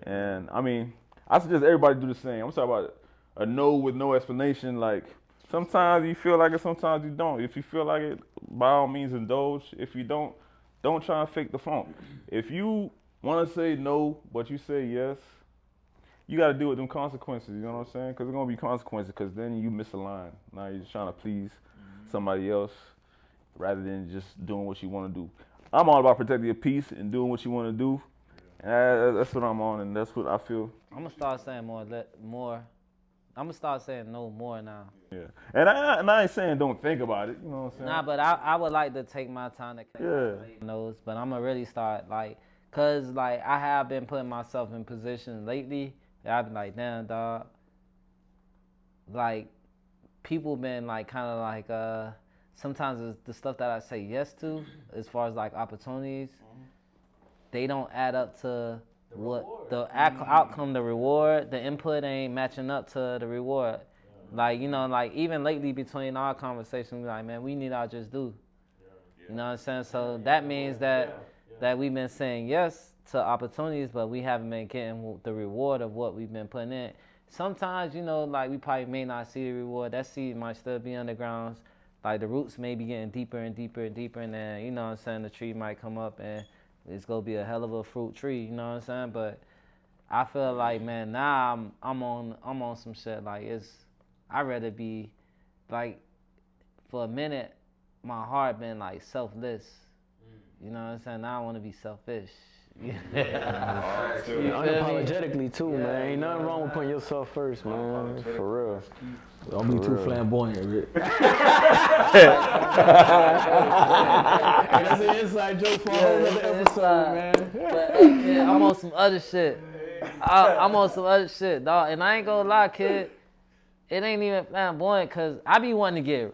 and I mean, I suggest everybody do the same. I'm talking about a no with no explanation. Like sometimes you feel like it, sometimes you don't. If you feel like it, by all means indulge. If you don't try and fake the funk. If you want to say no, but you say yes, you got to deal with them consequences. You know what I'm saying? Because there's gonna be consequences. Because then you miss a line. Now you're just trying to please somebody else rather than just doing what you want to do. I'm all about protecting your peace and doing what you want to do. And that's what I'm on, and that's what I feel. I'm gonna start saying more. I'm gonna start saying no more now. Yeah, and I ain't saying don't think about it. You know what I'm saying? Nah, but I would like to take my time to those. But I'm gonna really start cause I have been putting myself in positions lately that I've been like, damn, dog. Like people been sometimes it's the stuff that I say yes to, as far as like opportunities, they don't add up to what the outcome, the reward, the input ain't matching up to the reward. Like, even lately between our conversations, we're like, man, we need our just due. You know what I'm saying? So that means that we've been saying yes to opportunities, but we haven't been getting the reward of what we've been putting in. Sometimes, we probably may not see the reward. That seed might still be underground. like the roots may be getting deeper and deeper and deeper, and then, you know what I'm saying, the tree might come up and it's gonna be a hell of a fruit tree, you know what I'm saying? But I feel like, man, now I'm on some shit, like I'd rather be, like, for a minute, my heart been like selfless, you know what I'm saying? Now I wanna be selfish. Unapologetically too, man. Ain't nothing wrong with putting yourself first, man. For real. Don't be too flamboyant, Rick. That's an inside joke for a whole other episode, man. But hey, kid, I'm on some other shit. I'm on some other shit, dog. And I ain't gonna lie, kid. It ain't even flamboyant, cause I be wanting to get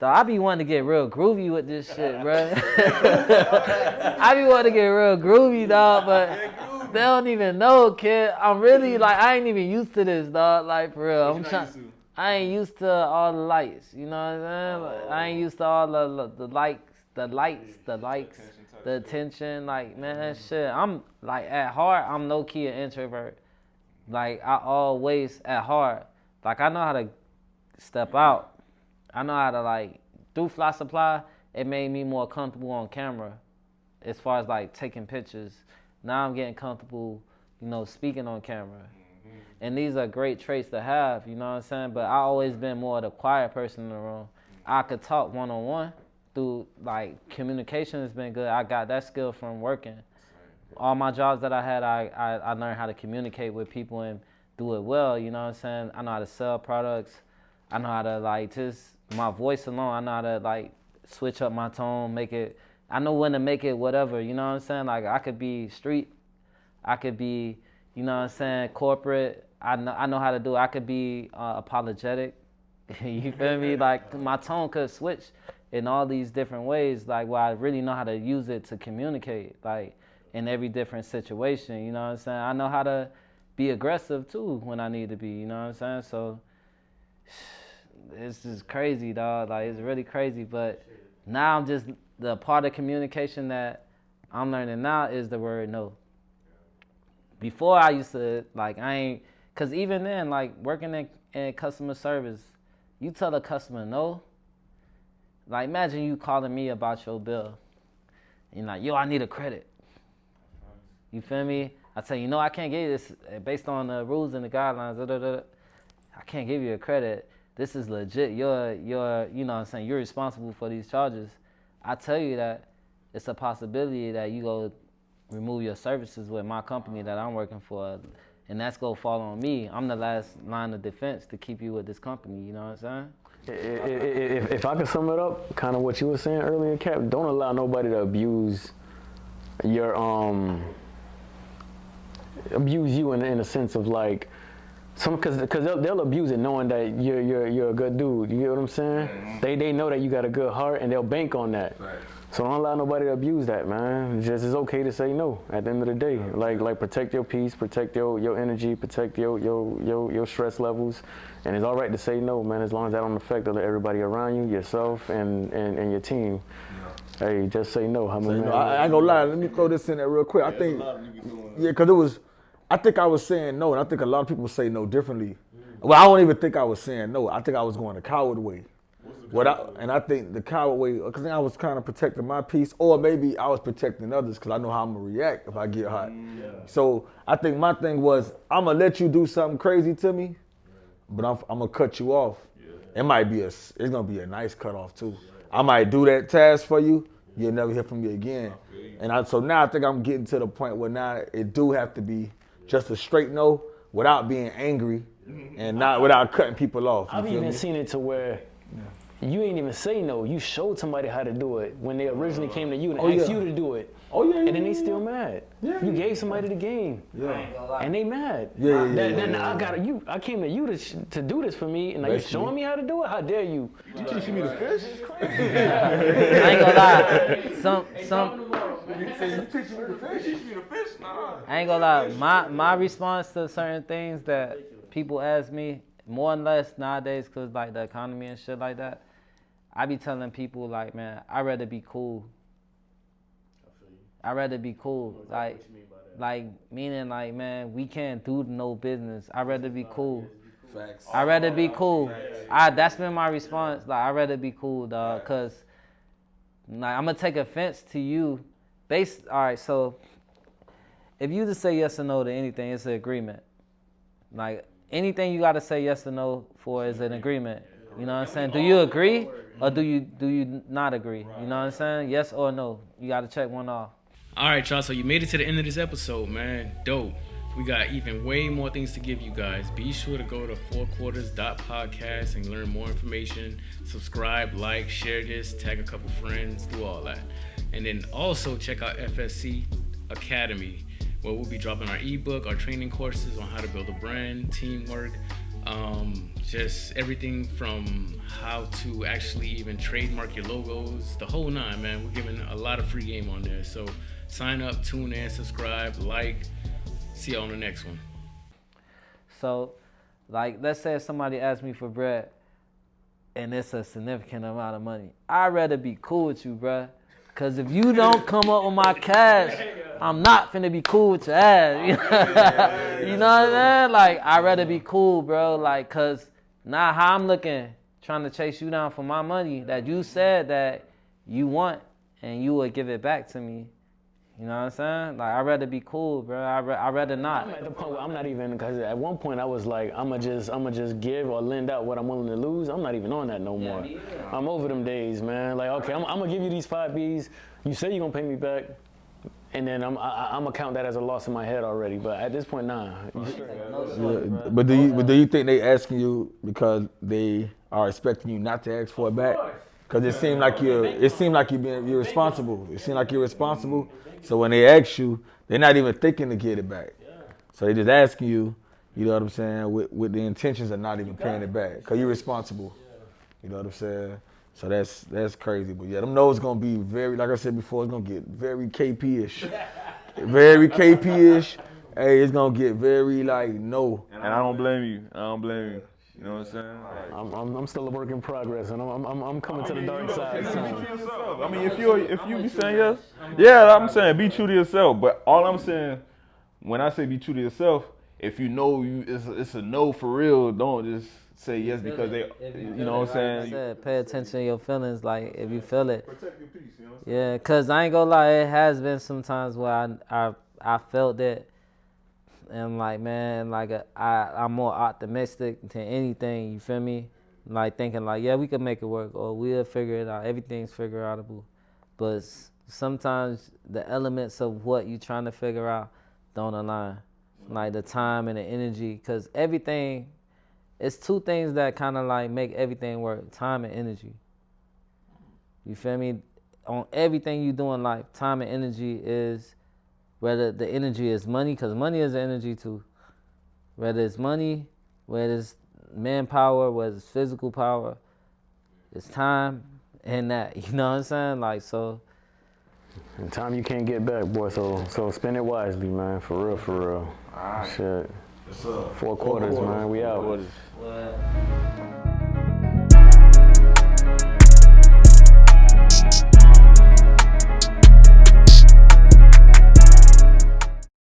real groovy with this shit, bro. I be wanting to get real groovy, dog, but they don't even know, kid. I'm really, like, I ain't even used to this, dog. Like, for real. I ain't used to all the lights, you know what I'm saying? Like, I ain't used to all the lights, the attention. Like, man, shit. I'm, like, at heart, I'm low-key an introvert. Like, I always, at heart, like, I know how to step out. I know how to, like, through Fly Supply, it made me more comfortable on camera as far as, like, taking pictures. Now I'm getting comfortable, you know, speaking on camera. And these are great traits to have, you know what I'm saying? But I always been more the quiet person in the room. I could talk one-on-one through, like, communication has been good. I got that skill from working. All my jobs that I had, I learned how to communicate with people and do it well, you know what I'm saying? I know how to sell products. I know how to, like, just my voice alone, I know how to, like, switch up my tone, make it, I know when to make it whatever, you know what I'm saying? Like, I could be street, I could be, you know what I'm saying, corporate, I know how to do it. I could be apologetic, you feel me? Like, my tone could switch in all these different ways, like, where I really know how to use it to communicate, like, in every different situation, you know what I'm saying? I know how to be aggressive, too, when I need to be, you know what I'm saying? So, it's just crazy, dog. Like, it's really crazy. But now I'm just, the part of communication that I'm learning now is the word no. Before I used to, like, because even then, like, working in customer service, you tell a customer no. Like, imagine you calling me about your bill. And you're like, yo, I need a credit. You feel me? I tell you, no, I can't give you this based on the rules and the guidelines. I can't give you a credit. This is legit. You're, you know what I'm saying, you're responsible for these charges. I tell you that it's a possibility that you go remove your services with my company that I'm working for, and that's going to fall on me. I'm the last line of defense to keep you with this company, you know what I'm saying? If I could sum it up, kind of what you were saying earlier, Cap, don't allow nobody to abuse your, abuse you in a sense of, like, because they'll abuse it knowing that you're a good dude. You get what I'm saying? Mm-hmm. They know that you got a good heart and they'll bank on that. Right. So don't allow nobody to abuse that, man. It's okay to say no at the end of the day. Like protect your peace, protect your energy, protect your stress levels, and it's all right to say no, man, as long as that don't affect everybody around you, yourself, and your team. Yeah. Hey, just say no. How many? I ain't gonna lie. Let me throw this in there real quick. I think, because I think I was saying no, and I think a lot of people say no differently. Well, I don't even think I was saying no. I think I was going the coward way. And I think the coward way, because I was kind of protecting my peace, or maybe I was protecting others because I know how I'm going to react if I get hot. Yeah. So I think my thing was, I'm going to let you do something crazy to me, but I'm going to cut you off. Yeah. It's going to be a nice cutoff too. I might do that task for you, you'll never hear from me again. And so now I think I'm getting to the point where now it do have to be just a straight no without being angry and not without cutting people off. I've even seen it to where you ain't even say no. You showed somebody how to do it when they originally came to you and asked you to do it. And then they still mad. You gave somebody the game. And they mad. I came to you to do this for me, and now you showing me how to do it? How dare you? You teaching me to fish? I ain't gonna lie. I ain't gonna lie. My response to certain things that people ask me, more or less nowadays, cause like the economy and shit like that, I be telling people like, man, I'd rather be cool. I'd rather be cool. Like meaning like, man, we can't do no business. I'd rather be cool. Facts. I'd rather be cool. That's been my response. Like, I'd rather be cool, dog, because like, I'm going to take offense to you. All right, so if you just say yes or no to anything, it's an agreement. Like, anything you got to say yes or no for is an agreement. You know what I'm saying? Do you agree or do you not agree? You know what I'm saying? Yes or no. You got to check one off. All right, y'all. So you made it to the end of this episode, man. Dope. We got even way more things to give you guys. Be sure to go to fourquarters.podcast and learn more information. Subscribe, like, share this, tag a couple friends, do all that. And then also check out FSC Academy, where we'll be dropping our ebook, our training courses on how to build a brand, teamwork, just everything from how to actually even trademark your logos, the whole nine, man. We're giving a lot of free game on there. So sign up, tune in, subscribe, like. See you on the next one. So, like, let's say if somebody asks me for bread and it's a significant amount of money. I'd rather be cool with you, bruh. Because if you don't come up with my cash, I'm not finna be cool with your ass. You know what I'm saying? Like, I'd rather be cool, bro. Like, because now how I'm looking, trying to chase you down for my money that you said that you want and you would give it back to me. You know what I'm saying? Like, I'd rather be cool, bro. I'd rather not. I'm at the point where I'm not even, because at one point I was like, I'ma just give or lend out what I'm willing to lose. I'm not even on that no more. I'm over them days, man. Like, okay, I'm gonna give you these 5 Bs. You say you're gonna pay me back, and then I'm gonna count that as a loss in my head already. But at this point, nah. But do you think they asking you because they are expecting you not to ask for it back? Because it seemed like you're responsible. It seemed like you're responsible. So when they ask you, they're not even thinking to get it back. So they just asking you, you know what I'm saying, with the intentions of not even paying it back, because you're responsible. You know what I'm saying? So that's crazy. But yeah, them no's gonna be very, like I said before, it's gonna get very KP-ish. Very KP-ish. Hey, it's gonna get very like no. And I don't blame you. You know what I'm saying? Like, I'm still a work in progress, and I'm coming to the dark side soon. I mean, if you be saying yes, yeah, I'm saying be true to yourself. But all I'm saying, when I say be true to yourself, if you know it's a no for real, don't just say yes because they, you know what I'm saying? Pay attention to your feelings, like if you feel it. Protect your peace, you know what I'm saying? Yeah, cause I ain't gonna lie, it has been some times where I felt that. And like, man, like I'm more optimistic than anything, you feel me? Like thinking like, yeah, we could make it work or we'll figure it out. Everything's figure outable. But sometimes the elements of what you're trying to figure out don't align. Like the time and the energy, because everything, it's 2 things that kind of like make everything work, time and energy. You feel me? On everything you do in life, time and energy is, whether the energy is money, because money is energy too. Whether it's money, whether it's manpower, whether it's physical power, it's time and that. You know what I'm saying? Like, so. And time you can't get back, boy. So spend it wisely, man. For real. All right. Shit. What's up? 4 quarters, man. We out.